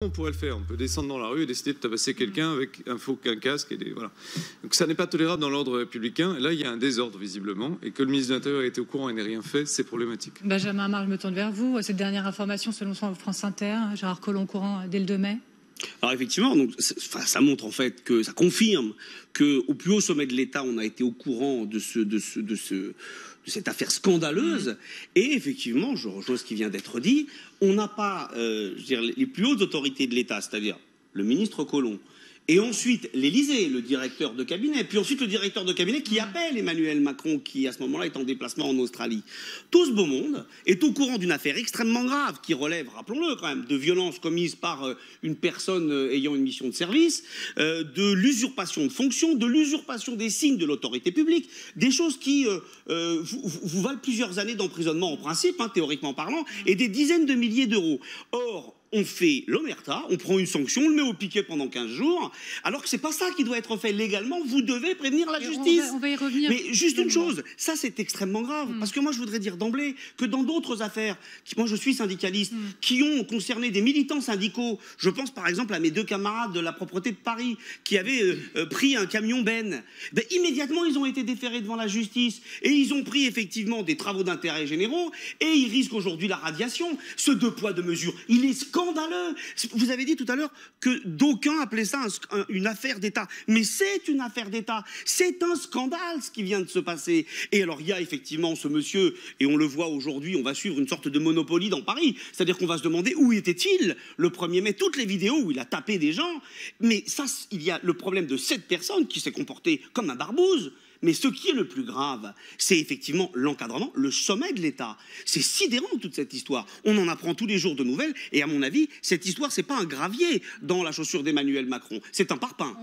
on pourrait le faire. On peut descendre dans la rue et décider de tabasser quelqu'un avec qu'un casque. Voilà. Donc ça n'est pas tolérable dans l'ordre républicain. Et là, il y a un désordre, visiblement. Et que le ministre de l'Intérieur ait été au courant et n'ait rien fait, c'est problématique. Benjamin Amar, je me tourne vers vous. Cette dernière information, selon France Inter, Gérard Collomb au courant dès le 2 mai. Alors effectivement, donc, ça montre en fait que ça confirme qu'au plus haut sommet de l'État, on a été au courant de cette affaire scandaleuse. Et effectivement, je rejoins ce qui vient d'être dit, on n'a pas les plus hautes autorités de l'État, c'est-à-dire le ministre Collomb, et ensuite l'Élysée, le directeur de cabinet, puis ensuite le directeur de cabinet qui appelle Emmanuel Macron, qui à ce moment-là est en déplacement en Australie. Tout ce beau monde est au courant d'une affaire extrêmement grave qui relève, rappelons-le quand même, de violences commises par une personne ayant une mission de service, de l'usurpation de fonction, de l'usurpation des signes de l'autorité publique, des choses qui vous valent plusieurs années d'emprisonnement en principe, hein, théoriquement parlant, et des dizaines de milliers d'euros. Or, on fait l'omerta, on prend une sanction, on le met au piquet pendant 15 jours, alors que c'est pas ça qui doit être fait légalement. Vous devez prévenir la justice. On va y revenir. Mais juste une chose, ça c'est extrêmement grave, parce que moi je voudrais dire d'emblée que dans d'autres affaires, moi je suis syndicaliste, qui ont concerné des militants syndicaux, je pense par exemple à mes 2 camarades de la propreté de Paris, qui avaient pris un camion Ben, immédiatement ils ont été déférés devant la justice, et ils ont pris effectivement des travaux d'intérêt généraux, et ils risquent aujourd'hui la radiation. Ce 2 poids 2 mesures, il est scandaleux. Vous avez dit tout à l'heure que d'aucuns appelaient ça une affaire d'État. Mais c'est une affaire d'État. C'est un scandale ce qui vient de se passer. Et alors il y a effectivement ce monsieur, et on le voit aujourd'hui, on va suivre une sorte de Monopoly dans Paris. C'est-à-dire qu'on va se demander où était-il le 1er mai. Toutes les vidéos où il a tapé des gens. Mais ça, il y a le problème de cette personne qui s'est comportée comme un barbouze. Mais ce qui est le plus grave, c'est effectivement l'encadrement, le sommet de l'État. C'est sidérant toute cette histoire. On en apprend tous les jours de nouvelles. Et à mon avis, cette histoire, c'est pas un gravier dans la chaussure d'Emmanuel Macron. C'est un parpaing.